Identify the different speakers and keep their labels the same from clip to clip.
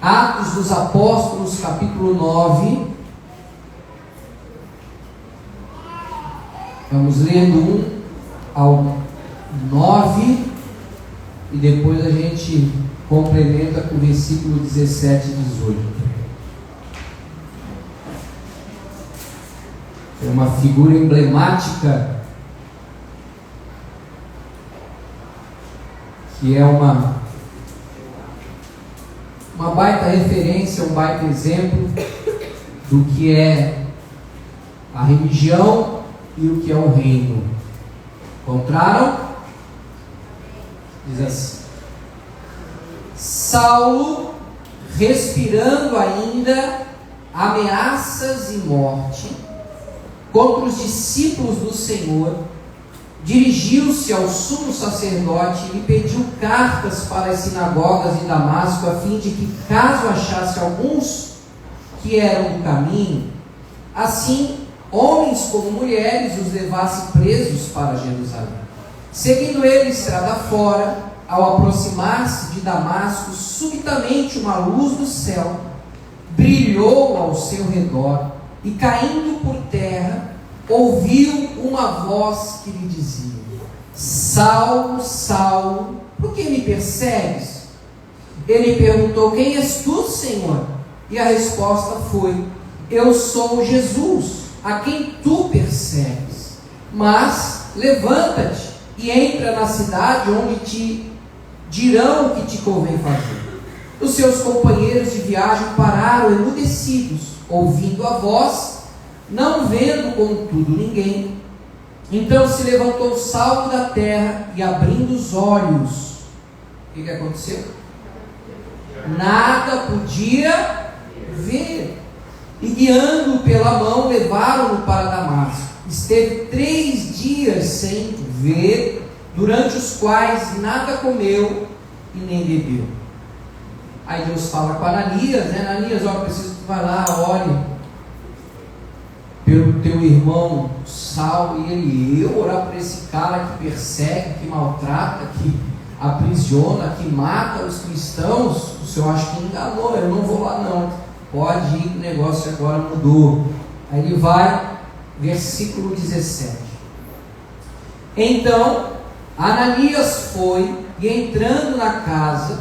Speaker 1: Atos dos Apóstolos, capítulo 9. Vamos lendo 1 ao 9 e depois a gente complementa com o versículo 17 e 18. É uma figura emblemática que é uma baita referência, um baita exemplo do que é a religião e o que é o reino. Encontraram? Diz assim: Saulo, respirando ainda ameaças e morte contra os discípulos do Senhor, dirigiu-se ao sumo sacerdote e lhe pediu cartas para as sinagogas de Damasco, a fim de que, caso achasse alguns que eram do caminho, assim homens como mulheres os levasse presos para Jerusalém. Seguindo ele estrada fora, ao aproximar-se de Damasco, subitamente uma luz do céu brilhou ao seu redor, e caindo por terra, ouviu uma voz que lhe dizia: Saulo, Saulo, por que me persegues? Ele perguntou: Quem és tu, Senhor? E a resposta foi: Eu sou Jesus, a quem tu persegues. Mas levanta-te e entra na cidade, onde te dirão o que te convém fazer. Os seus companheiros de viagem pararam emudecidos, ouvindo a voz, não vendo contudo ninguém. Então se levantou Saulo da terra e, abrindo os olhos, o que aconteceu? Nada podia ver. E guiando-o pela mão, levaram-no para Damasco. Esteve 3 dias sem ver, durante os quais nada comeu e nem bebeu. Aí Deus fala com Ananias, Ananias, ó, preciso que tu vá lá, ore pelo teu irmão Saulo. E ele: eu orar por esse cara que persegue, que maltrata, que aprisiona, que mata os cristãos? O senhor acha que enganou? Eu não vou lá não, pode ir, o negócio agora mudou. Aí ele vai, versículo 17. Então Ananias foi e, entrando na casa,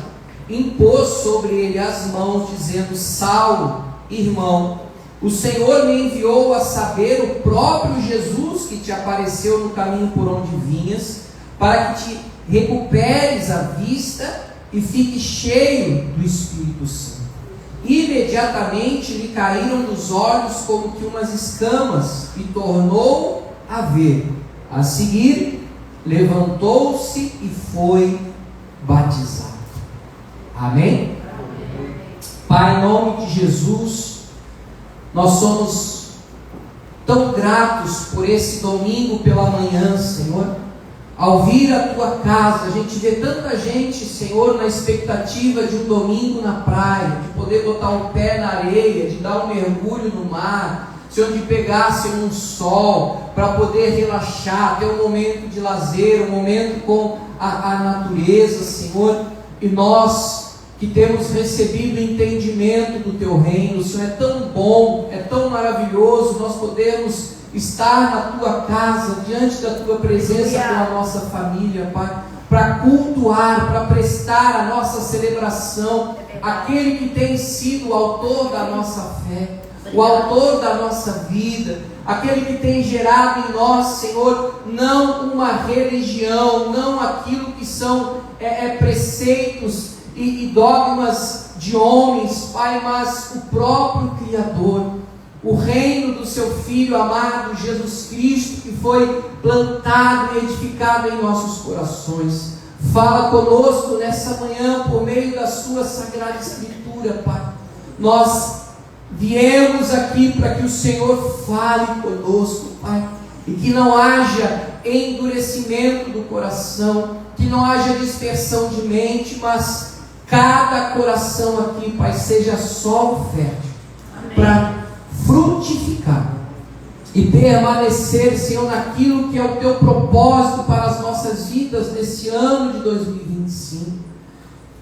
Speaker 1: impôs sobre ele as mãos, dizendo: Saulo, irmão, o Senhor me enviou a saber, o próprio Jesus que te apareceu no caminho por onde vinhas, para que te recuperes a vista e fique cheio do Espírito Santo. Imediatamente lhe caíram dos olhos como que umas escamas, e tornou a ver. A seguir, levantou-se e foi batizado. Amém? Pai, em nome de Jesus, nós somos tão gratos por esse domingo pela manhã, Senhor. Ao vir à tua casa, a gente vê tanta gente, Senhor, na expectativa de um domingo na praia, de poder botar um pé na areia, de dar um mergulho no mar, Senhor, de pegar, Senhor, um sol, para poder relaxar, ter um momento de lazer, um momento com a natureza, Senhor. E nós que temos recebido entendimento do teu reino, Senhor, é tão bom, é tão maravilhoso nós podemos estar na tua casa, diante da tua presença com a nossa família, Pai, para cultuar, para prestar a nossa celebração àquele que tem sido o autor da nossa fé, o autor da nossa vida, aquele que tem gerado em nós, Senhor, não uma religião, não aquilo que são preceitos e dogmas de homens, Pai, mas o próprio Criador, o reino do seu Filho amado Jesus Cristo, que foi plantado e edificado em nossos corações. Fala conosco nessa manhã por meio da sua Sagrada Escritura, Pai. Nós viemos aqui para que o Senhor fale conosco, Pai, e que não haja endurecimento do coração, que não haja dispersão de mente, mas cada coração aqui, Pai, seja solo fértil para frutificar e permanecer, Senhor, naquilo que é o teu propósito para as nossas vidas nesse ano de 2025.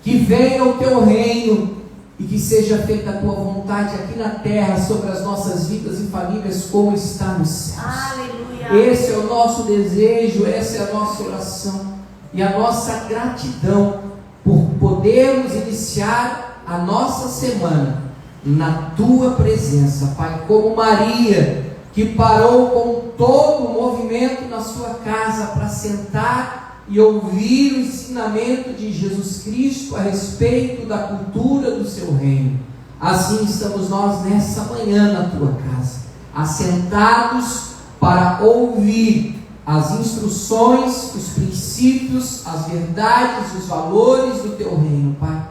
Speaker 1: Que venha o teu reino, e que seja feita a tua vontade aqui na terra, sobre as nossas vidas e famílias, como está nos céus.
Speaker 2: Aleluia.
Speaker 1: Esse é o nosso desejo, essa é a nossa oração e a nossa gratidão por podermos iniciar a nossa semana na tua presença, Pai, como Maria, que parou com todo o movimento na sua casa para sentar e ouvir o ensinamento de Jesus Cristo a respeito da cultura do seu reino. Assim estamos nós nessa manhã na tua casa, assentados para ouvir as instruções, os princípios, as verdades, os valores do teu reino, Pai.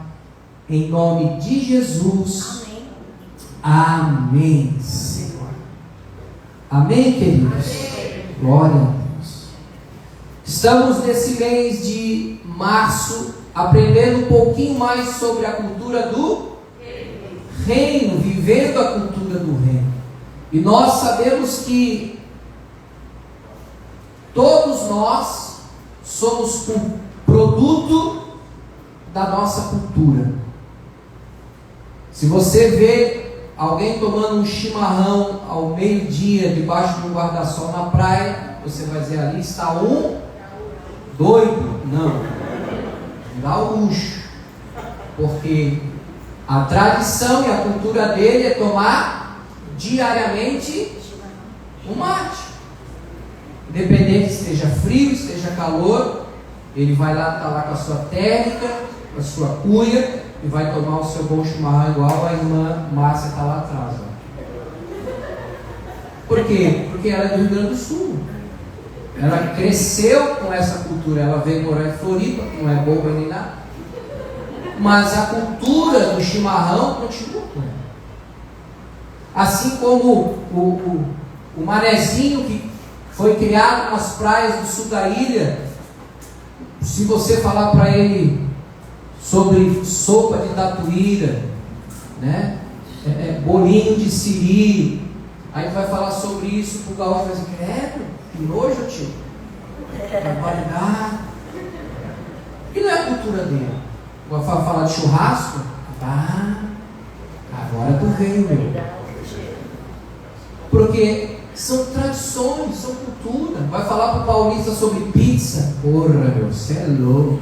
Speaker 1: Em nome de Jesus. Amém, Senhor. Amém, queridos? Amém. Glória a Deus. Estamos nesse mês de março aprendendo um pouquinho mais sobre a cultura do reino, vivendo a cultura do reino. E nós sabemos que todos nós somos um produto da nossa cultura. Se você vê alguém tomando um chimarrão ao meio-dia debaixo de um guarda-sol na praia, você vai dizer: ali está um doido. Não, um gaúcho, porque a tradição e a cultura dele é tomar diariamente um mate, independente se esteja frio, esteja calor. Ele vai lá, está lá com a sua térmica, com a sua cuia, e vai tomar o seu bom chimarrão, igual a irmã Márcia está lá atrás. Ó. Por quê? Porque ela é do Rio Grande do Sul. Ela cresceu com essa cultura. Ela veio morar em Floripa, que não é boba nem nada. Mas a cultura do chimarrão continua. Assim como o manezinho que foi criado nas praias do sul da ilha, se você falar para ele sobre sopa de tatuíra, né? Bolinho de siri, aí vai falar sobre isso pro gaúcho, vai dizer: credo, que nojo, tio, barbaridade. E não é a cultura dele. Vai falar de churrasco, agora tu veio, meu. Porque são tradições, são cultura. Vai falar pro paulista sobre pizza, porra, meu, você é louco.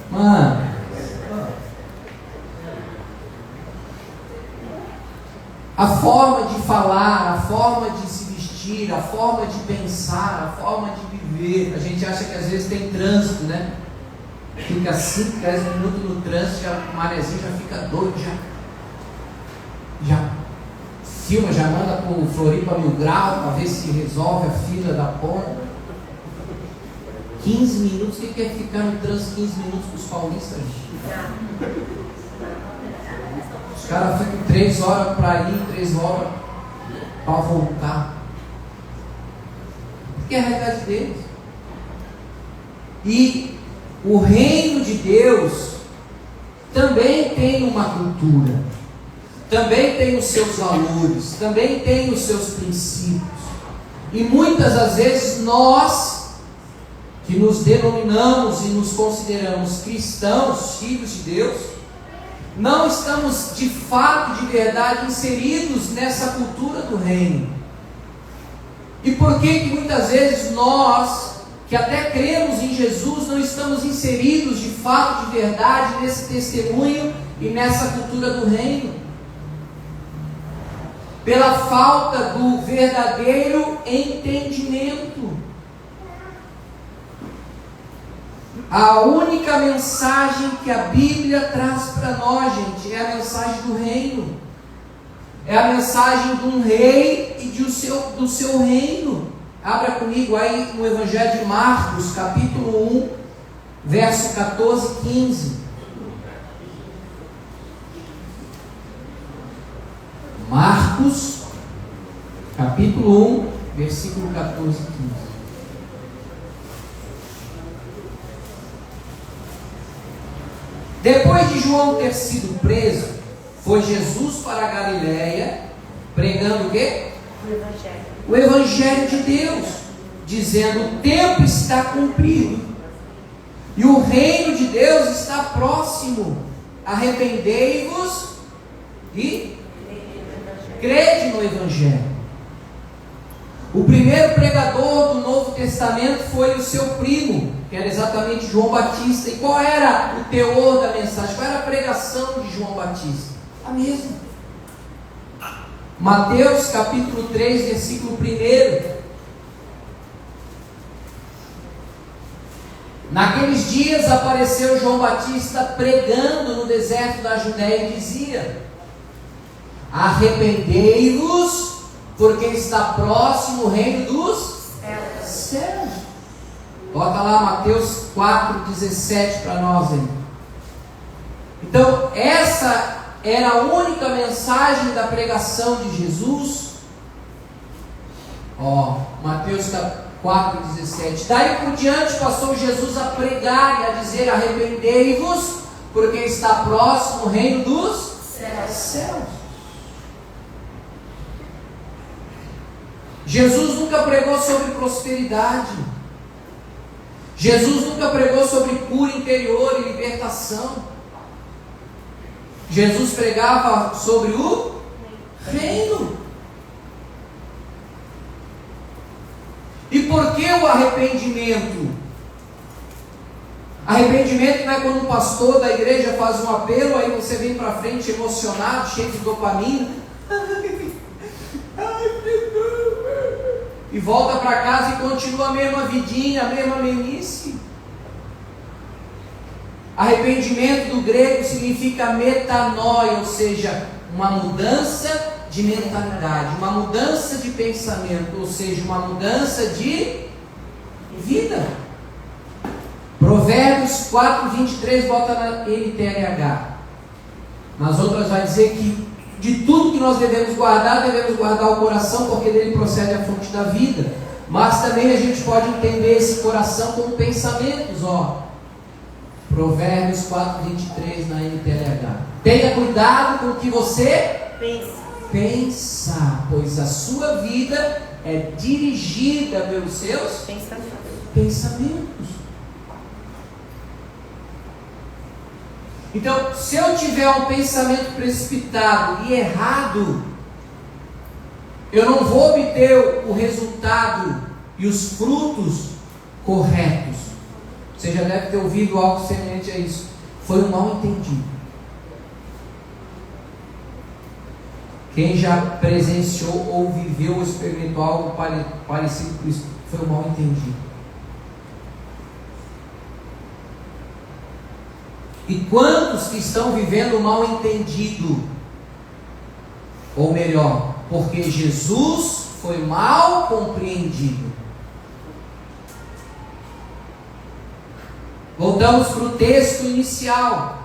Speaker 1: Mano, a forma de falar, a forma de se vestir, a forma de pensar, a forma de viver. A gente acha que às vezes tem trânsito, né? Fica 5, 10 minutos no trânsito, o manezinho já fica doido, já filma, já manda pro Floripa 1000 graus para ver se resolve a fila da ponta. 15 minutos, o que é ficar no trânsito 15 minutos com os paulistas? Os caras ficam 3 horas para ir, 3 horas para voltar. Porque é a realidade deles. E o reino de Deus também tem uma cultura, também tem os seus valores, também tem os seus princípios. E muitas das vezes nós, que nos denominamos e nos consideramos cristãos, filhos de Deus, não estamos de fato, de verdade, inseridos nessa cultura do reino. E por que muitas vezes nós, que até cremos em Jesus, não estamos inseridos de fato, de verdade, nesse testemunho e nessa cultura do reino? Pela falta do verdadeiro entendimento. A única mensagem que a Bíblia traz para nós, gente, é a mensagem do reino. É a mensagem de um rei e do seu reino. Abra comigo aí no Evangelho de Marcos, capítulo 1, verso 14 e 15. Marcos, capítulo 1, versículo 14 e 15. Depois de João ter sido preso, foi Jesus para a Galiléia, pregando o quê? O Evangelho de Deus, dizendo: o tempo está cumprido, e o reino de Deus está próximo. arrependei-vos e crede no Evangelho. O primeiro pregador do Novo Testamento foi o seu primo, que era exatamente João Batista. E qual era o teor da mensagem? Qual era a pregação de João Batista? A mesma. Mateus capítulo 3, versículo 1. Naqueles dias apareceu João Batista pregando no deserto da Judéia e dizia: arrependei-vos, porque está próximo o reino dos céus. Bota lá Mateus 4,17 para nós aí. Então, essa era a única mensagem da pregação de Jesus. Mateus 4,17. Daí por diante passou Jesus a pregar e a dizer: arrependei-vos, porque está próximo o reino dos céus. Jesus nunca pregou sobre prosperidade. Jesus nunca pregou sobre cura interior e libertação. Jesus pregava sobre o reino. E por que o arrependimento? Arrependimento não é quando um pastor da igreja faz um apelo, aí você vem para frente emocionado, cheio de dopamina, e volta para casa e continua a mesma vidinha, a mesma meninice. Arrependimento do grego significa metanoia, ou seja, uma mudança de mentalidade, uma mudança de pensamento, ou seja, uma mudança de vida. Provérbios 4:23 bota na NTLH. Nas outras vai dizer que de tudo que nós devemos guardar o coração, porque dele procede a fonte da vida. Mas também a gente pode entender esse coração como pensamentos, Provérbios 4:23 na NTLH. Tenha cuidado com o que você pensa, pois a sua vida é dirigida pelos seus pensamentos. Então, se eu tiver um pensamento precipitado e errado, eu não vou obter o resultado e os frutos corretos. Você já deve ter ouvido algo semelhante a isso. Foi um mal entendido. Quem já presenciou ou viveu ou experimentou algo parecido com isso, foi um mal entendido. E quantos que estão vivendo o mal entendido? Ou melhor, porque Jesus foi mal compreendido. Voltamos para o texto inicial.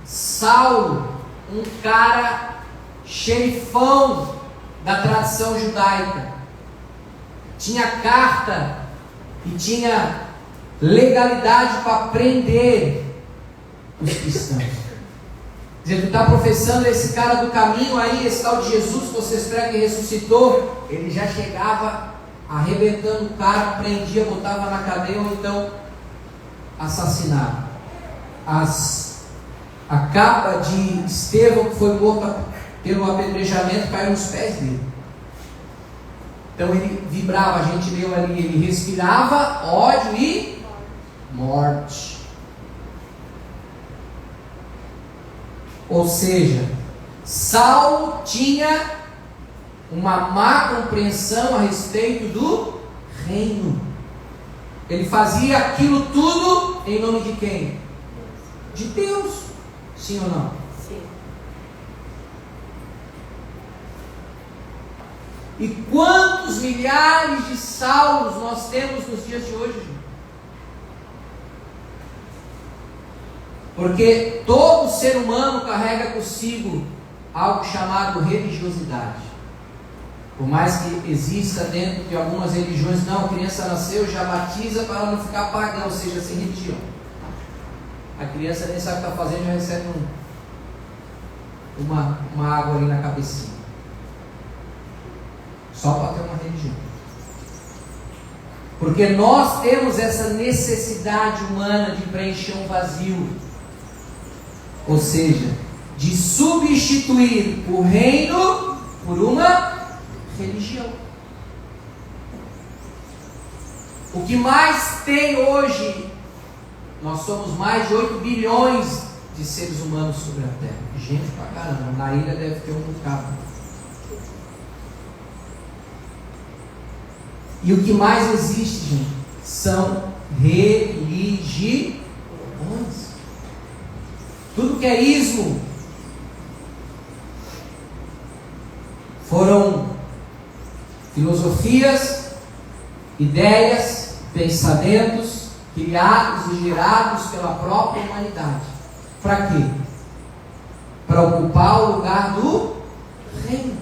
Speaker 1: Saulo, um cara xerifão da tradição judaica, tinha carta e tinha legalidade para prender os cristãos. Quer dizer, tu está professando esse cara do caminho aí, esse tal de Jesus que vocês pregam que ressuscitou, ele já chegava arrebentando o cara, prendia, botava na cadeia ou então assassinava. A capa de Estevão, que foi morto pelo apedrejamento, caiu nos pés dele. Então ele vibrava, a gente leu ali, ele respirava ódio e morte. Ou seja, Saulo tinha uma má compreensão a respeito do reino. Ele fazia aquilo tudo em nome de quem? De Deus. Sim ou não?
Speaker 2: Sim.
Speaker 1: E quantos milhares de Saulos nós temos nos dias de hoje? Porque todo ser humano carrega consigo algo chamado religiosidade. Por mais que exista dentro de algumas religiões, não, a criança nasceu, já batiza para não ficar pagã, ou seja, sem religião. A criança nem sabe o que está fazendo, já recebe uma água ali na cabecinha. Só para ter uma religião. Porque nós temos essa necessidade humana de preencher um vazio. Ou seja, de substituir o reino por uma religião. O que mais tem hoje, nós somos mais de 8 bilhões de seres humanos sobre a Terra. Gente pra caramba, na ilha deve ter um bocado. E o que mais existe, gente, são religiões. Tudo que é ismo foram filosofias, ideias, pensamentos criados e gerados pela própria humanidade. Para quê? Para ocupar o lugar do reino.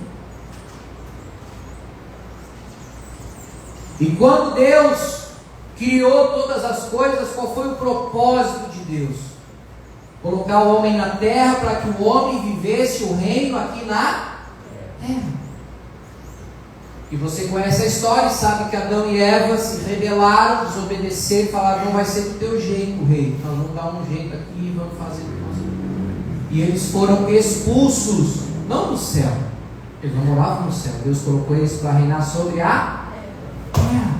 Speaker 1: E quando Deus criou todas as coisas, qual foi o propósito de Deus? Colocar o homem na terra para que o homem vivesse o reino aqui na terra. E você conhece a história e sabe que Adão e Eva se rebelaram, desobedeceram e falaram: não vai ser do teu jeito, rei. Nós vamos dar um jeito aqui e vamos fazer o que nós queremos. E eles foram expulsos, não do céu. Eles não moravam no céu. Deus colocou eles para reinar sobre a terra.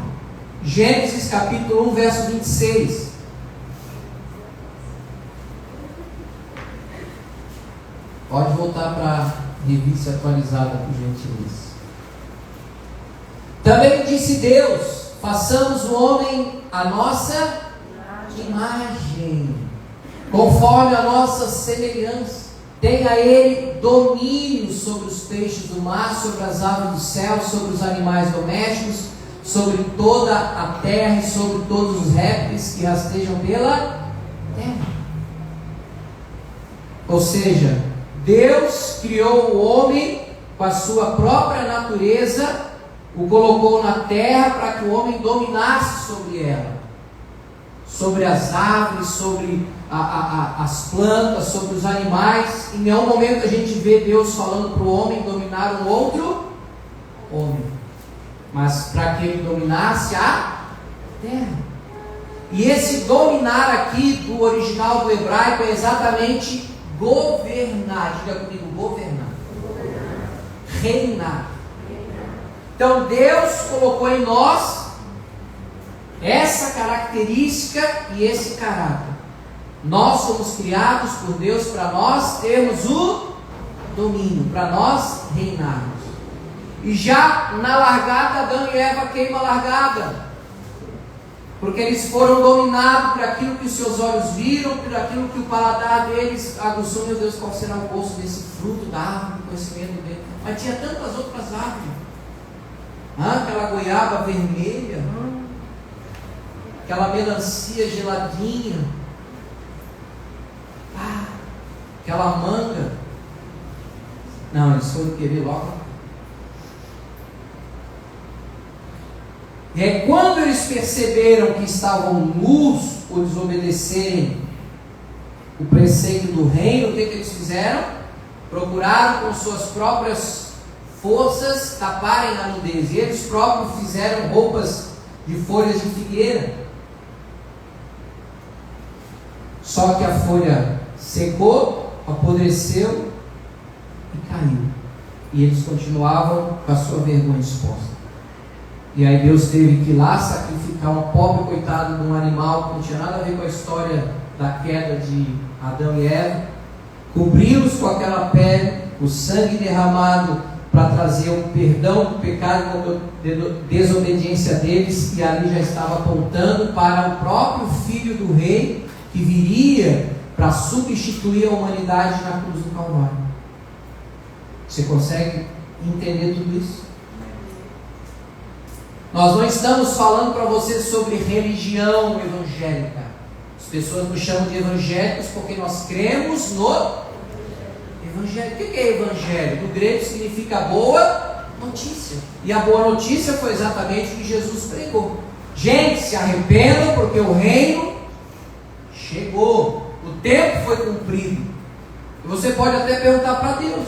Speaker 1: Gênesis capítulo 1, verso 26. Pode voltar para a revista atualizada, por gentileza. Também disse Deus: façamos o homem à nossa imagem, conforme a nossa semelhança. Tenha ele domínio sobre os peixes do mar, sobre as aves do céu, sobre os animais domésticos, sobre toda a terra e sobre todos os répteis que rastejam pela terra. Ou seja, Deus criou o homem com a sua própria natureza, o colocou na terra para que o homem dominasse sobre ela, sobre as árvores, sobre as plantas, sobre os animais. Em nenhum momento a gente vê Deus falando para o homem dominar um outro homem, mas para que ele dominasse a terra. E esse dominar aqui do original do hebraico é exatamente governar. Diga comigo: governar. Reinar. Então Deus colocou em nós essa característica e esse caráter. Nós somos criados por Deus para nós termos o domínio, para nós reinarmos. E já na largada, Adão e Eva queimam a largada, porque eles foram dominados por aquilo que os seus olhos viram, por aquilo que o paladar deles aguçou. Meu Deus, qual será o gosto desse fruto da árvore do conhecimento dele? Mas tinha tantas outras árvores. Aquela goiaba vermelha, aquela melancia geladinha, aquela manga. Não, eles foram querer logo. E aí, quando eles perceberam que estavam nus por desobedecerem o preceito do reino, o que eles fizeram? Procuraram com suas próprias forças taparem a nudez. E eles próprios fizeram roupas de folhas de figueira. Só que a folha secou, apodreceu e caiu. E eles continuavam com a sua vergonha exposta. E aí Deus teve que ir lá sacrificar um pobre coitado de um animal que não tinha nada a ver com a história da queda de Adão e Eva, cobri-los com aquela pele, o sangue derramado para trazer o perdão do pecado e da desobediência deles, e ali já estava apontando para o próprio Filho do Rei, que viria para substituir a humanidade na cruz do Calvário. Você consegue entender tudo isso? Nós não estamos falando para você sobre religião evangélica. As pessoas nos chamam de evangélicos porque nós cremos no evangelho. O que é evangelho? Do grego significa boa notícia. E a boa notícia foi exatamente o que Jesus pregou. Gente, se arrependam porque o reino chegou. O tempo foi cumprido. E você pode até perguntar para Deus: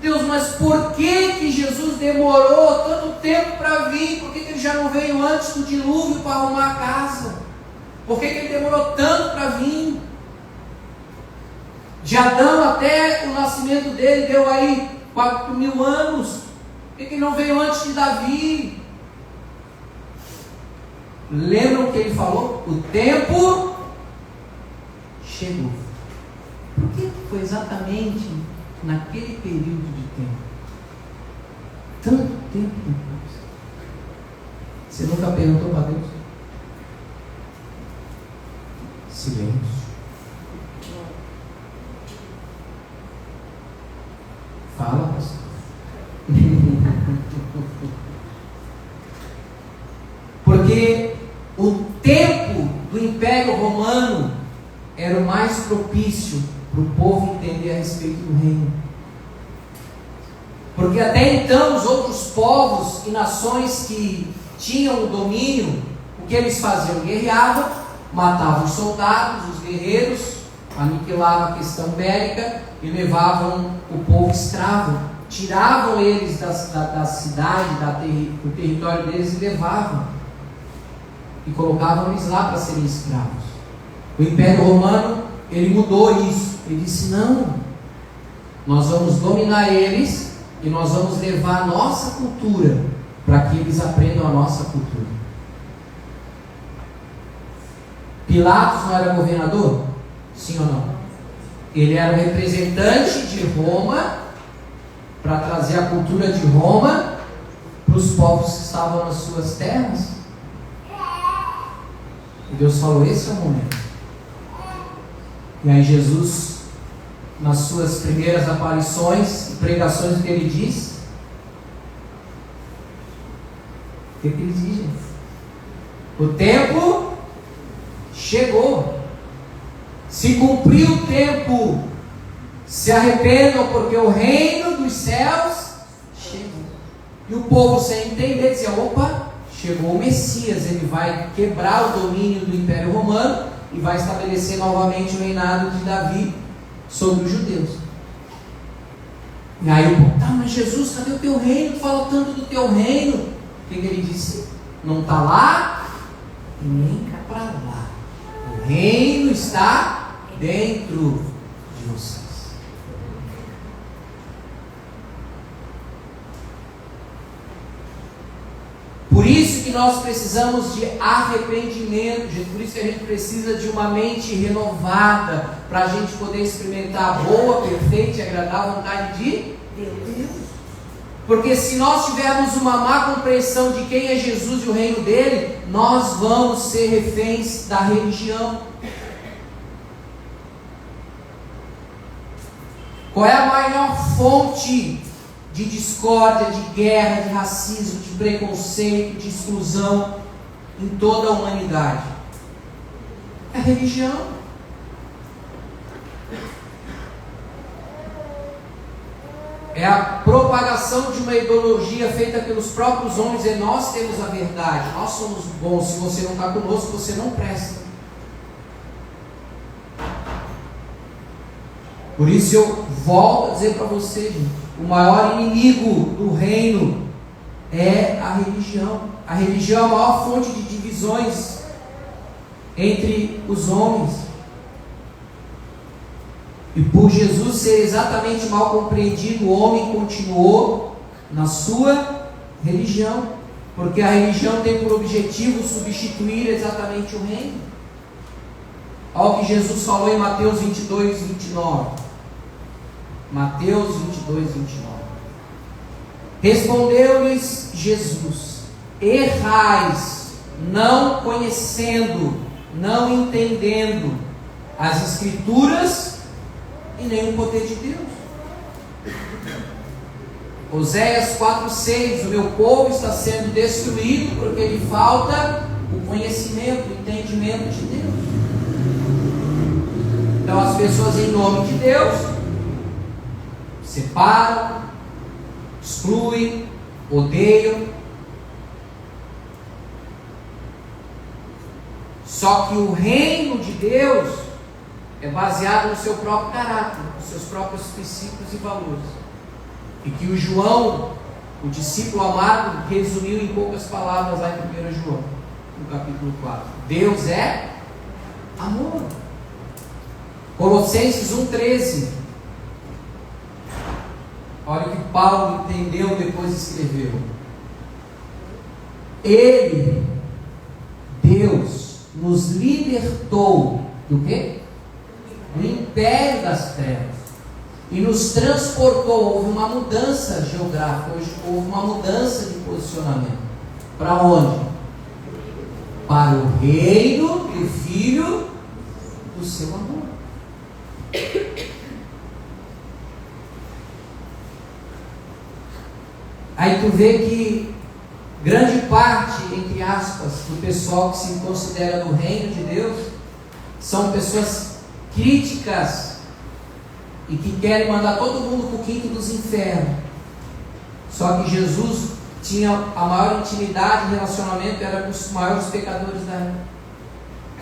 Speaker 1: Deus, mas por que Jesus demorou tanto tempo para vir? Por que ele já não veio antes do dilúvio para arrumar a casa? Por que ele demorou tanto para vir? De Adão até o nascimento dele deu aí 4.000 anos. Por que não veio antes de Davi? Lembram o que ele falou? O tempo chegou. Por que foi exatamente naquele período de tempo? Tanto tempo depois. Você nunca perguntou para Deus? Silêncio. Fala, pastor. Porque o tempo do Império Romano era o mais propício para o povo entender a respeito do reino. Porque até então os outros povos e nações que tinham o domínio, o que eles faziam? Guerreavam, matavam os soldados, os guerreiros, aniquilavam a questão bélica e levavam o povo escravo, tiravam eles da cidade, do território deles e levavam e colocavam eles lá para serem escravos. O Império Romano, ele mudou isso. Ele disse: não, nós vamos dominar eles e nós vamos levar a nossa cultura para que eles aprendam a nossa cultura. Pilatos não era governador? Sim ou não? Ele era o representante de Roma para trazer a cultura de Roma para os povos que estavam nas suas terras. E Deus falou: esse é o momento. E aí Jesus, nas suas primeiras aparições e pregações, o que ele diz? O que ele diz, gente? O tempo chegou. Se cumpriu o tempo, se arrependam, porque o reino dos céus chegou. E o povo, sem entender, dizia: opa, chegou o Messias, ele vai quebrar o domínio do Império Romano e vai estabelecer novamente o reinado de Davi sobre os judeus. E aí o povo: tá, mas Jesus, cadê o teu reino? Tu fala tanto do teu reino. O que ele disse? Não está lá e nem para lá. O reino está dentro de vocês. Por isso que nós precisamos de arrependimento, gente. Por isso que a gente precisa de uma mente renovada, para a gente poder experimentar a boa, perfeita e agradável vontade de Deus. Porque se nós tivermos uma má compreensão de quem é Jesus e o reino dele, nós vamos ser reféns da religião. Qual é a maior fonte de discórdia, de guerra, de racismo, de preconceito, de exclusão em toda a humanidade? É a religião. É a propagação de uma ideologia feita pelos próprios homens, e nós temos a verdade, nós somos bons. Se você não está conosco, você não presta. Por isso eu volto a dizer para você, gente, o maior inimigo do reino é a religião. A religião é a maior fonte de divisões entre os homens. E por Jesus ser exatamente mal compreendido, o homem continuou na sua religião, porque a religião tem por objetivo substituir exatamente o reino. Olha o que Jesus falou em Mateus 22, 29. Mateus 22, 29. Respondeu-lhes Jesus: errais, não conhecendo, não entendendo as Escrituras e nem o poder de Deus. Oséias 4,6: o meu povo está sendo destruído porque lhe falta o conhecimento, o entendimento de Deus. Então as pessoas, em nome de Deus, separam, excluem, odeiam. Só que o reino de Deus é baseado no seu próprio caráter, nos seus próprios princípios e valores. E que o João, o discípulo amado, resumiu em poucas palavras lá em 1 João, no capítulo 4. Deus é amor. Colossenses 1,13. Olha o que Paulo entendeu depois escreveu. Ele, Deus, nos libertou do quê? Do império das trevas e nos transportou. Houve uma mudança geográfica, houve uma mudança de posicionamento. Para onde? Para o reino do Filho do seu amor. Aí tu vê que grande parte, entre aspas, do pessoal que se considera do reino de Deus são pessoas críticas e que querem mandar todo mundo para o quinto dos infernos. Só que Jesus tinha a maior intimidade e relacionamento, era com os maiores pecadores da época.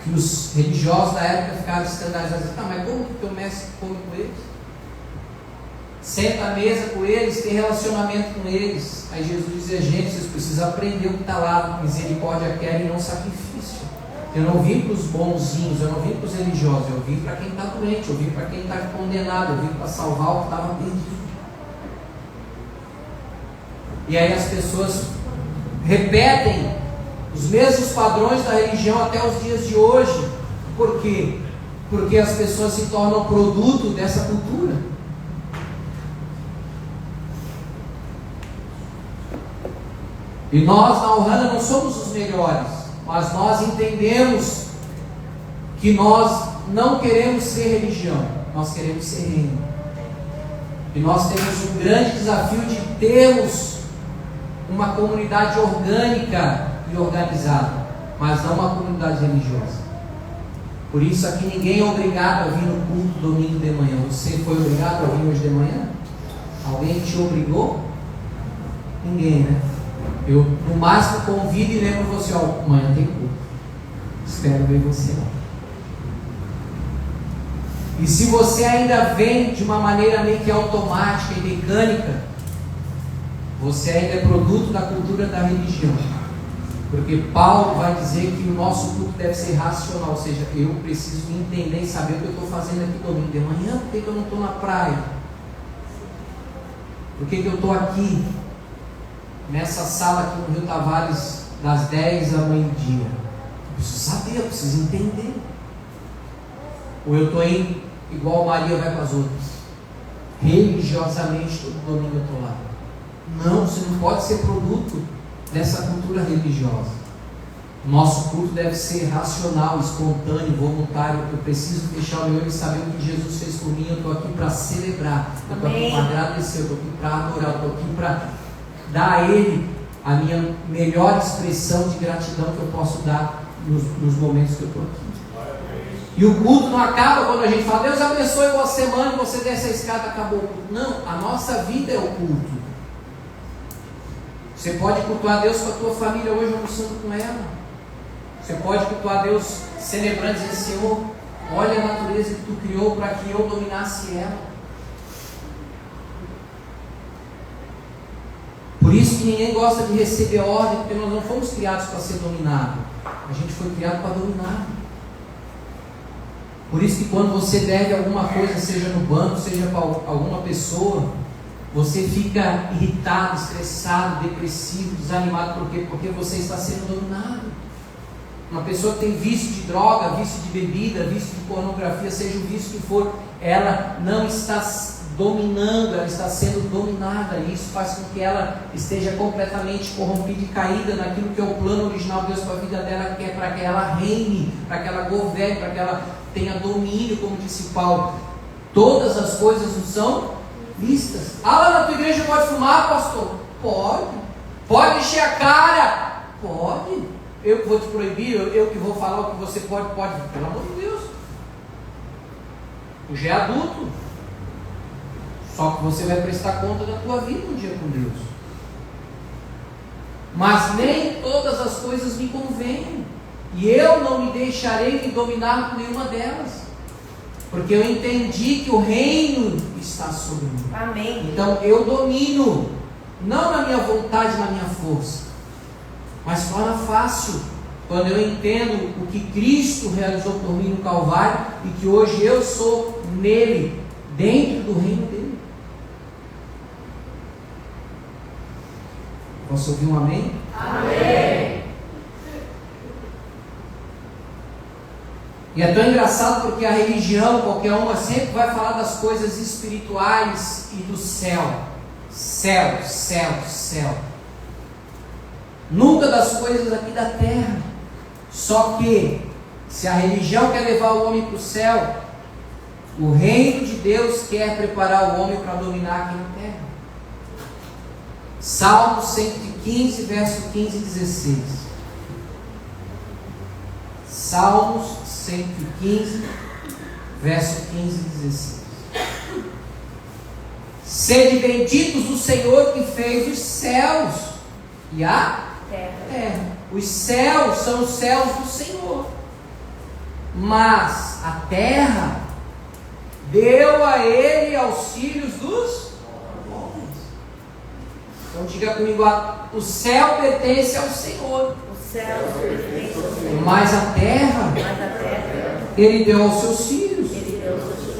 Speaker 1: Que os religiosos da época ficaram escandalizados. Mas como que o teu mestre come com eles? Senta à mesa com eles, tem relacionamento com eles. Aí Jesus dizia: gente, vocês precisam aprender o que está lá. Misericórdia quero e não sacrifício. Eu não vim para os bonzinhos, eu não vim para os religiosos, eu vim para quem está doente, eu vim para quem está condenado, eu vim para salvar o que estava perdido. E aí as pessoas repetem os mesmos padrões da religião até os dias de hoje. Por quê? Porque as pessoas se tornam produto dessa cultura. E nós na Ohana não somos os melhores, mas nós entendemos que nós não queremos ser religião, nós queremos ser reino. E nós temos um grande desafio de termos uma comunidade orgânica e organizada, mas não uma comunidade religiosa. Por isso aqui ninguém é obrigado a vir no culto domingo de manhã. Você foi obrigado a vir hoje de manhã? Alguém te obrigou? Ninguém, né? Eu no máximo convido e lembro você: ó, amanhã tem culto, espero ver você lá. E se você ainda vem de uma maneira meio que automática e mecânica, você ainda é produto da cultura da religião. Porque Paulo vai dizer que o nosso culto deve ser racional, ou seja, eu preciso entender e saber o que eu estou fazendo aqui domingo de manhã. Por que eu não estou na praia? Por que eu estou aqui nessa sala aqui no Rio Tavares das 10 ao meio-dia? Eu preciso saber, eu preciso entender. Ou eu estou indo igual Maria vai para as outras, religiosamente todo domingo eu estou lá? Não, você não pode ser produto dessa cultura religiosa. O nosso culto deve ser racional, espontâneo, voluntário. Eu preciso fechar o meu olho e saber o que Jesus fez por mim. Eu estou aqui para celebrar, eu estou aqui para agradecer, eu estou aqui para adorar, eu estou aqui para dar a Ele a minha melhor expressão de gratidão que eu posso dar nos momentos que eu estou aqui. E o culto não acaba quando a gente fala: Deus abençoe uma semana e você desce a escada, acabou o culto. Não, a nossa vida é o culto. Você pode cultuar Deus com a tua família hoje, almoçando com ela. Você pode cultuar Deus celebrando, dizendo: Senhor, olha a natureza que tu criou para que eu dominasse ela. Por isso que ninguém gosta de receber ordem, porque nós não fomos criados para ser dominado. A gente foi criado para dominar. Por isso que quando você deve alguma coisa, seja no banco, seja para alguma pessoa, você fica irritado, estressado, depressivo, desanimado. Por quê? Porque você está sendo dominado. Uma pessoa que tem vício de droga, vício de bebida, vício de pornografia, seja o vício que for, ela não está dominando, ela está sendo dominada. E isso faz com que ela esteja completamente corrompida e caída naquilo que é o plano original de Deus para a vida dela, que é para que ela reine, para que ela governe, para que ela tenha domínio, como disse Paulo. Todas as coisas não são listas. Ah, lá na tua igreja pode fumar, pastor? Pode. Pode encher a cara? Pode. Eu que vou te proibir, eu que vou falar o que você pode. Pelo amor de Deus. Tu já é adulto. Só que você vai prestar conta da tua vida um dia com Deus. Mas nem todas as coisas me convêm. E eu não me deixarei me dominar por nenhuma delas. Porque eu entendi que o reino está sobre mim.
Speaker 2: Amém.
Speaker 1: Então eu domino, não na minha vontade, na minha força, mas torna fácil quando eu entendo o que Cristo realizou por mim no Calvário e que hoje eu sou nele, dentro do reino dele. Posso ouvir um amém?
Speaker 2: Amém.
Speaker 1: E é tão engraçado porque a religião, qualquer uma, sempre vai falar das coisas espirituais e do céu. Céu, céu, céu. Nunca das coisas aqui da terra. Só que, se a religião quer levar o homem para o céu, o reino de Deus quer preparar o homem para dominar aqui na terra. Salmo 115, verso 15 e 16. Salmos 115, verso 15 e 16. Sede benditos o Senhor que fez os céus e a terra. Os céus são os céus do Senhor, mas a terra deu a ele aos filhos dos homens. Então diga comigo, o céu pertence ao Senhor.
Speaker 2: O céu pertence ao Senhor.
Speaker 1: Mas a terra, ele deu aos seus filhos.
Speaker 2: Ele deu aos seus filhos.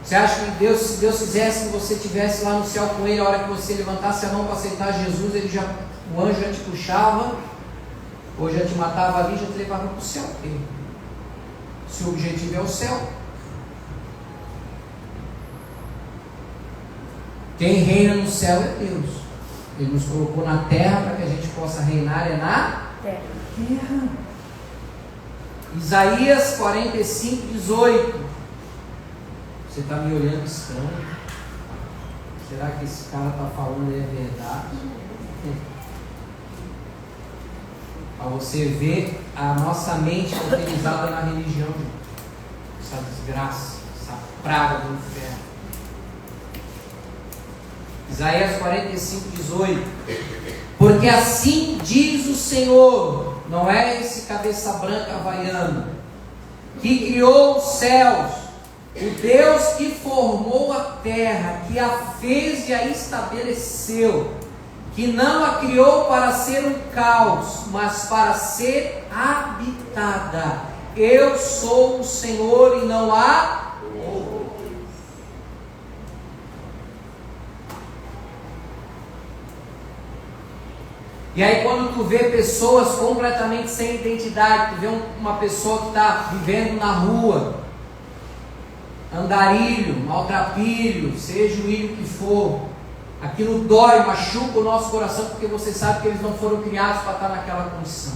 Speaker 1: Você acha que Deus, se Deus quisesse que você estivesse lá no céu com Ele, a hora que você levantasse a mão para aceitar Jesus, o anjo já te puxava, ou já te matava ali, já te levava para o céu? Se o objetivo é o céu. Quem reina no céu é Deus. Ele nos colocou na terra para que a gente possa reinar na terra. Isaías 45, 18. Você está me olhando estranho? Será que esse cara está falando é verdade? Para você ver a nossa mente utilizada na religião. Essa desgraça, essa praga do inferno. Isaías 45, 18. Porque assim diz o Senhor, não é esse cabeça branca havaiano, que criou os céus, o Deus que formou a terra, que a fez e a estabeleceu, que não a criou para ser um caos, mas para ser habitada. Eu sou o Senhor e não há outro. E aí quando tu vê pessoas completamente sem identidade, tu vê uma pessoa que está vivendo na rua, andarilho, maltrapilho, seja o ilho que for, aquilo dói, machuca o nosso coração, porque você sabe que eles não foram criados para estar naquela condição.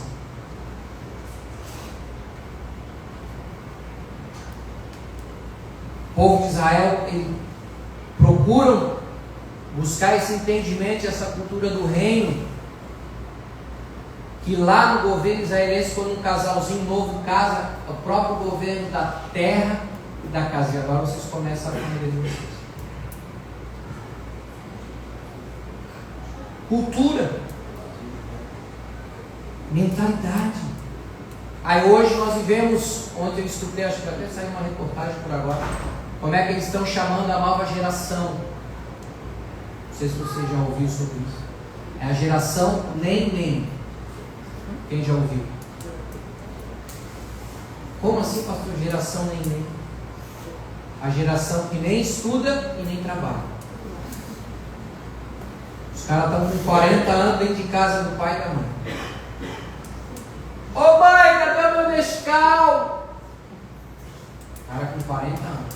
Speaker 1: O povo de Israel, eles procuram buscar esse entendimento, essa cultura do reino, que lá no governo israelense, quando um casalzinho novo casa, o próprio governo da terra e da casa. E agora vocês começam a família de vocês. Cultura, mentalidade. Aí hoje nós vivemos, ontem eu estudei, acho que até saiu uma reportagem por agora, como é que eles estão chamando a nova geração. Não sei se você já ouviu sobre isso. É a geração nem. Quem já ouviu? Como assim, pastor? Geração nem? A geração que nem estuda e nem trabalha. Os caras estão com 40 anos dentro de casa do pai e da mãe. Ô mãe, cadê meu Nescau? Cara com 40 anos.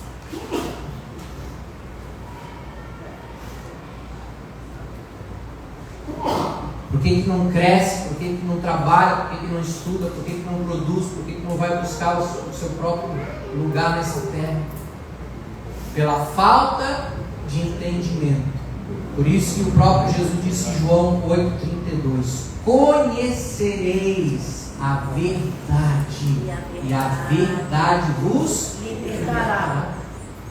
Speaker 1: Por que não cresce? Por que não trabalha? Por que não estuda? Por que não produz? Por que não vai buscar o seu próprio lugar nessa terra? Pela falta de entendimento. Por isso que o próprio Jesus disse em João 8,32: conhecereis a verdade, e a verdade vos libertará.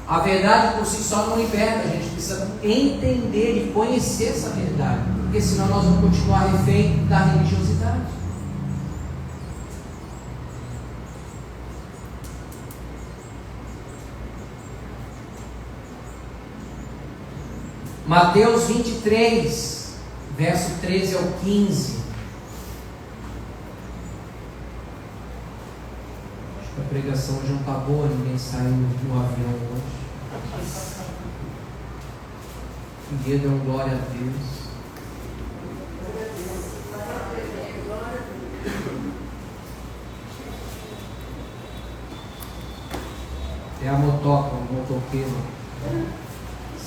Speaker 1: A verdade por si só não liberta, a gente precisa entender e conhecer essa verdade, porque senão nós vamos continuar refém da religiosidade. Mateus 23, verso 13 ao 15. Acho que a pregação hoje não está boa, ninguém saiu do avião hoje. Ninguém deu glória a Deus. É a motoca, o motoqueiro.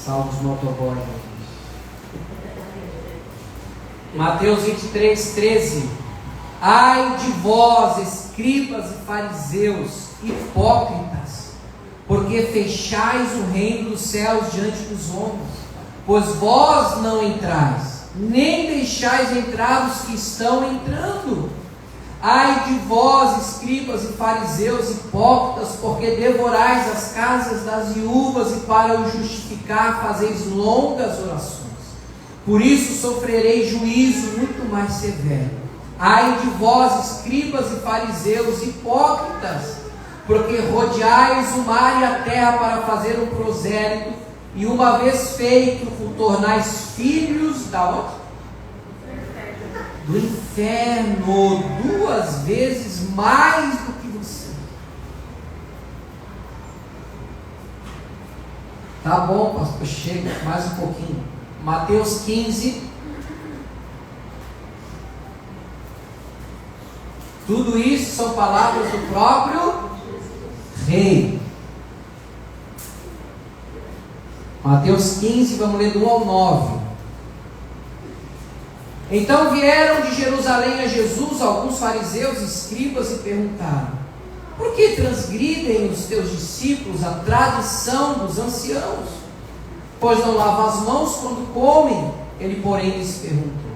Speaker 1: Salve os motoboys. Mateus 23, 13. Ai de vós, escribas e fariseus, hipócritas, porque fechais o reino dos céus diante dos homens, pois vós não entrais, nem deixais entrar os que estão entrando. Ai de vós, escribas e fariseus hipócritas, porque devorais as casas das viúvas e para o justificar fazeis longas orações. Por isso sofrereis juízo muito mais severo. Ai de vós, escribas e fariseus hipócritas, porque rodeais o mar e a terra para fazer um prosélito, e uma vez feito, o tornais filhos da onde? Do inferno, 2 vezes mais do que você. Tá bom, pastor, chega mais um pouquinho. Mateus 15. Tudo isso são palavras do próprio rei. Mateus 15, vamos ler do 1 ao 9. Então vieram de Jerusalém a Jesus alguns fariseus e escribas e perguntaram: por que transgridem os teus discípulos a tradição dos anciãos? Pois não lavam as mãos quando comem. Ele, porém, lhes perguntou: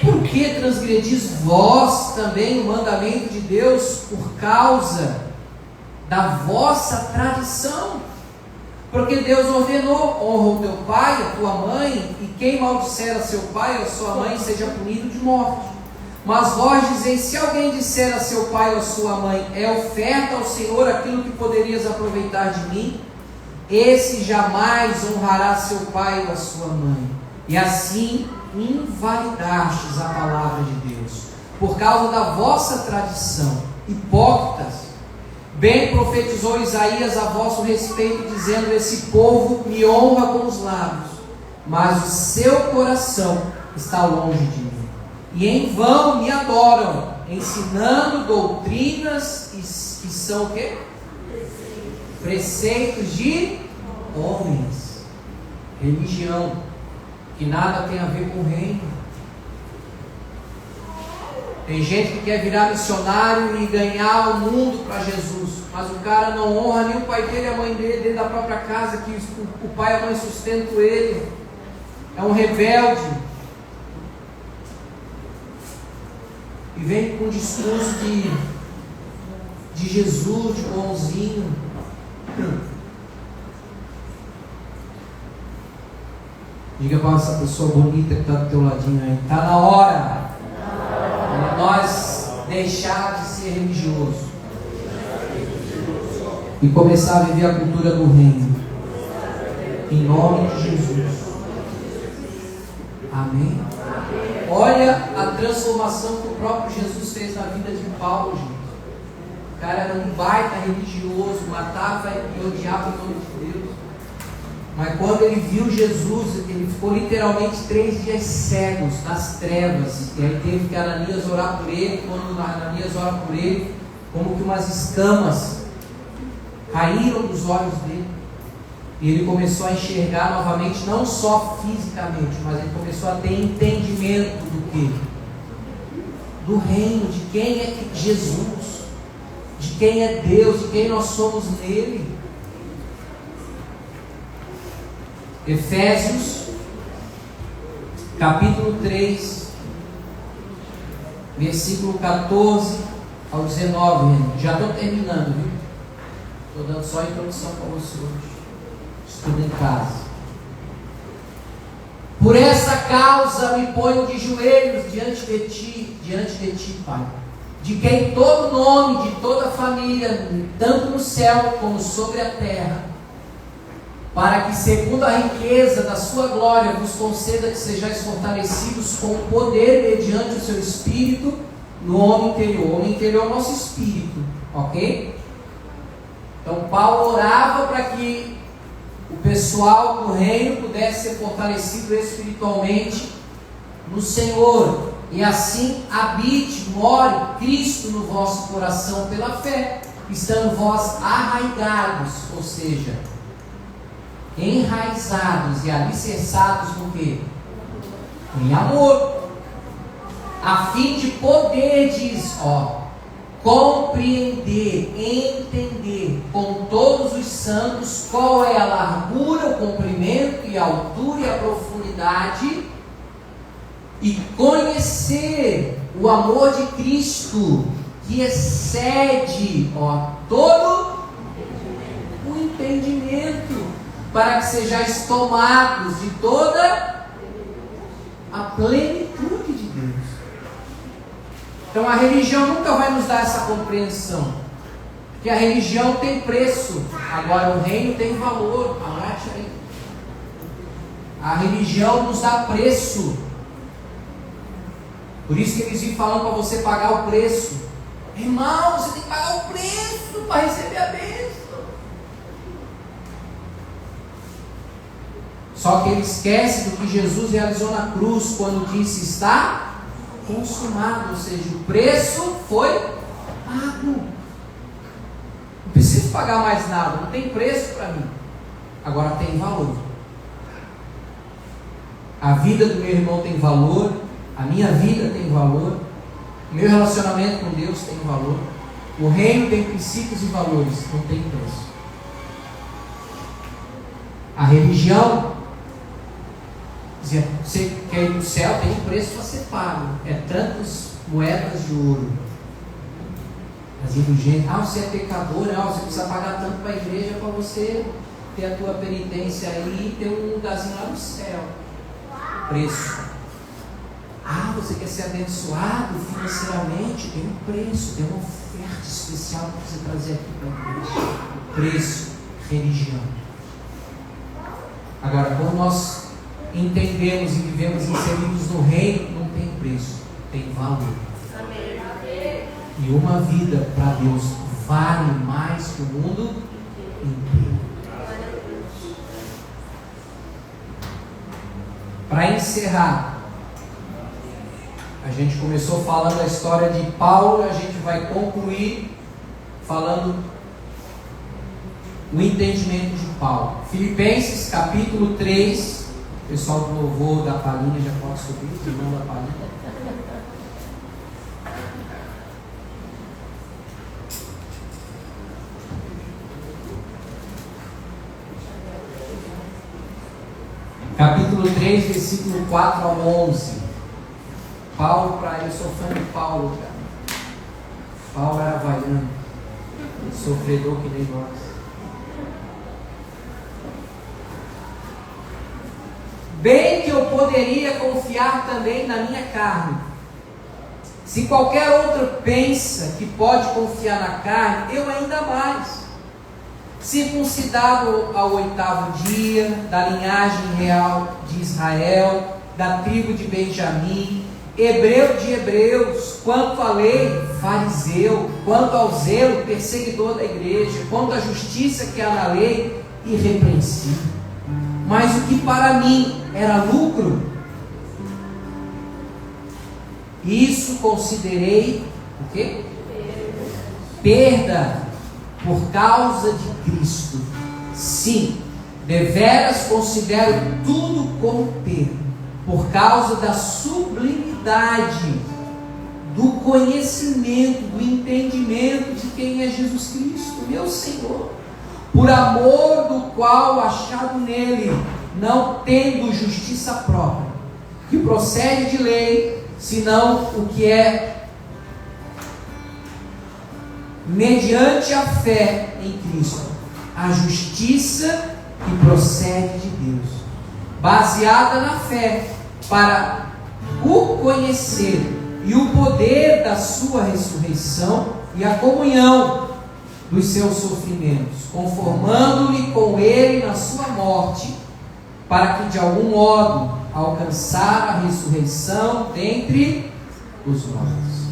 Speaker 1: por que transgredis vós também o mandamento de Deus por causa da vossa tradição? Porque Deus ordenou: honra o teu pai e a tua mãe, e quem maldisser a seu pai ou a sua mãe seja punido de morte. Mas vós dizeis: se alguém disser a seu pai ou a sua mãe, é oferta ao Senhor aquilo que poderias aproveitar de mim, esse jamais honrará seu pai ou a sua mãe. E assim invalidastes a palavra de Deus, por causa da vossa tradição. Hipócritas, bem profetizou Isaías a vosso respeito, dizendo: esse povo me honra com os lábios, mas o seu coração está longe de mim. E em vão me adoram, ensinando doutrinas que são o quê? Preceitos de homens. Religião, que nada tem a ver com o reino. Tem gente que quer virar missionário e ganhar o mundo para Jesus, mas o cara não honra nem o pai dele e a mãe dele, dentro da própria casa, que o pai e a mãe sustentam ele. É um rebelde. E vem com um discurso de Jesus, de bonzinho. Diga para essa pessoa bonita que está do teu ladinho aí: está na hora de nós deixar de ser religioso e começar a viver a cultura do reino, em nome de Jesus. Amém? Olha a transformação que o próprio Jesus fez na vida de Paulo, gente. O cara era um baita religioso, matava e odiava o nome de Deus. Mas quando ele viu Jesus, ele ficou literalmente 3 dias cegos, nas trevas. E aí teve que Ananias orar por ele. Quando Ananias ora por ele, como que umas escamas caíram dos olhos dele. E ele começou a enxergar novamente, não só fisicamente, mas ele começou a ter entendimento do quê? Do reino, de quem é Jesus, de quem é Deus, de quem nós somos nele. Efésios, capítulo 3, versículo 14 ao 19. Já estou terminando, viu? Estou dando só a introdução para você hoje. Estudo em casa. Por essa causa me ponho de joelhos diante de ti, Pai, de quem todo nome, de toda família, tanto no céu como sobre a terra, para que, segundo a riqueza da sua glória, vos conceda que sejais fortalecidos com o poder mediante o seu Espírito no homem interior. O homem interior é o nosso espírito, ok? Então Paulo orava para que o pessoal do reino pudesse ser fortalecido espiritualmente no Senhor, e assim habite, more Cristo no vosso coração pela fé, estando vós arraigados, ou seja, enraizados e alicerçados no quê? Em amor, a fim de poderdes, compreender, entender com todos os santos qual é a largura, o comprimento e a altura e a profundidade, e conhecer o amor de Cristo, que excede todo o entendimento, para que sejais tomados de toda a plenitude de Deus. Então a religião nunca vai nos dar essa compreensão, porque a religião tem preço, agora o reino tem valor. Anote aí. A religião nos dá preço, por isso que eles vêm falando para você pagar o preço. Irmão, você tem que pagar o preço para receber a bênção. Só que ele esquece do que Jesus realizou na cruz, quando disse: está consumado, ou seja, o preço foi pago. Não preciso pagar mais nada, não tem preço para mim, agora tem valor. A vida do meu irmão tem valor, a minha vida tem valor, o meu relacionamento com Deus tem valor, o reino tem princípios e valores, não tem preço. A religião dizia: você quer ir para o céu, tem um preço para ser pago, é tantas moedas de ouro. As indulgências: você é pecador, você precisa pagar tanto para a igreja para você ter a tua penitência aí e ter um lugarzinho lá no céu. Preço. Você quer ser abençoado financeiramente, tem um preço, tem uma oferta especial para você trazer aqui para a igreja. Preço, religião. Agora, quando nós entendemos e vivemos inseridos no reino, não tem preço, tem valor. Amém. E uma vida para Deus vale mais que o mundo inteiro. Para encerrar, a gente começou falando a história de Paulo, a gente vai concluir falando o entendimento de Paulo. Filipenses capítulo 3, o pessoal do louvor da palhinha já pode subir, o irmão da palhinha. Capítulo 3, versículo 4 ao 11. Paulo, eu sou fã de Paulo, cara. Paulo era havaiano, sofredor que nem nós. Bem que eu poderia confiar também na minha carne. Se qualquer outro pensa que pode confiar na carne, eu ainda mais. Circuncidado ao 8º dia, da linhagem real de Israel, da tribo de Benjamim, hebreu de hebreus, quanto à lei, fariseu, quanto ao zelo, perseguidor da igreja, quanto à justiça que há na lei, irrepreensível. Mas o que para mim era lucro, isso considerei o quê? Perda por causa de Cristo. Sim, deveras considero tudo como perda, por causa da sublimidade do conhecimento, do entendimento de quem é Jesus Cristo, meu Senhor, por amor do qual, achado nele, não tendo justiça própria, que procede de lei, senão o que é mediante a fé em Cristo, a justiça que procede de Deus, baseada na fé, para o conhecer e o poder da sua ressurreição e a comunhão dos seus sofrimentos, conformando-lhe com ele na sua morte, para que de algum modo alcançar a ressurreição dentre os mortos.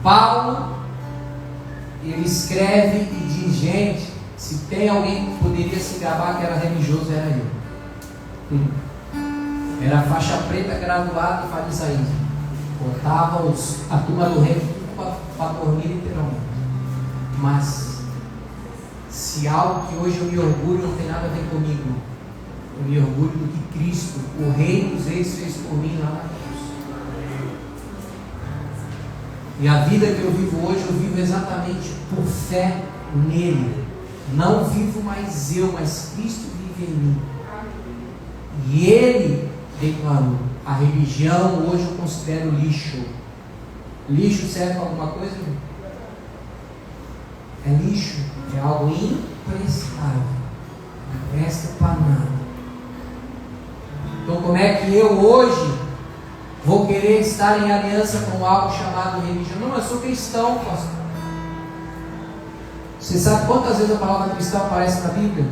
Speaker 1: Paulo, ele escreve e diz: gente, se tem alguém que poderia se gabar que era religioso, era eu. Era faixa preta, graduado e farisaísmo. Botava a turma do reino para dormir literalmente. Mas se algo que hoje eu me orgulho não tem nada a ver comigo, eu me orgulho do que Cristo, o Rei dos Reis, fez por mim lá na cruz. E a vida que eu vivo hoje, eu vivo exatamente por fé nele. Não vivo mais eu, mas Cristo vive em mim. E ele declarou: a religião hoje eu considero lixo. Lixo serve para alguma coisa? É lixo, é algo imprestável, não presta para nada. Então como é que eu hoje vou querer estar em aliança com algo chamado religião? Não, eu sou cristão, pastor. Você sabe quantas vezes a palavra cristão aparece na Bíblia?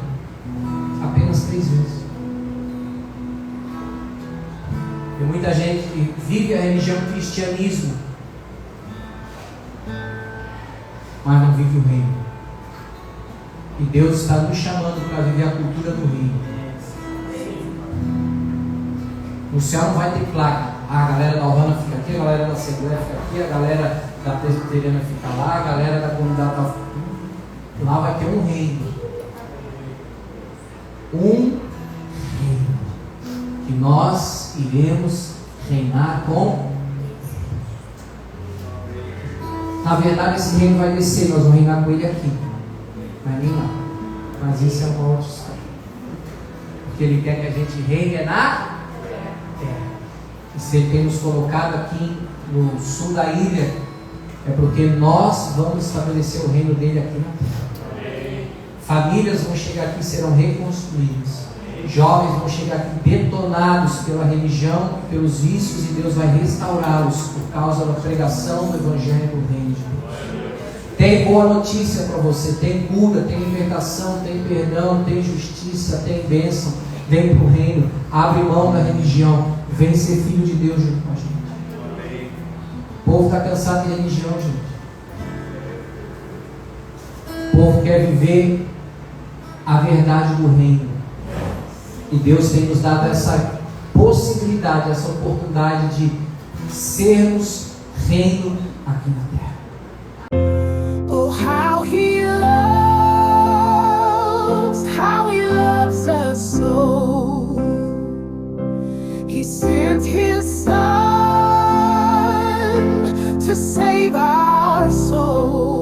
Speaker 1: Apenas 3 vezes. Tem muita gente que vive a religião cristianismo, mas não vive o reino. E Deus está nos chamando para viver a cultura do reino. No céu não vai ter placa. A galera da Ohana fica aqui, a galera da Assembleia fica aqui, a galera da Presbiteriana fica lá, a galera da comunidade tá... Lá vai ter um reino. Um reino. Que nós iremos reinar com. Na verdade, esse reino vai descer, nós vamos reinar com ele aqui. Mas nem lá. Mas isso é uma outra história. Porque ele quer que a gente reine na terra. E se ele tem nos colocado aqui no sul da ilha, é porque nós vamos estabelecer o reino dele aqui na terra. Famílias vão chegar aqui e serão reconstruídas. Jovens vão chegar aqui detonados pela religião e pelos vícios, e Deus vai restaurá-los por causa da pregação do Evangelho do Reino de Deus. Tem boa notícia para você, tem cura, tem libertação, tem perdão, tem justiça, tem bênção. Vem para o reino, abre mão da religião, vem ser filho de Deus junto com a gente. O povo está cansado de religião, gente. O povo quer viver a verdade do reino. E Deus tem nos dado essa possibilidade, essa oportunidade de sermos reino aqui na terra.
Speaker 3: Oh, how he loves us so. He sent his son to save our soul.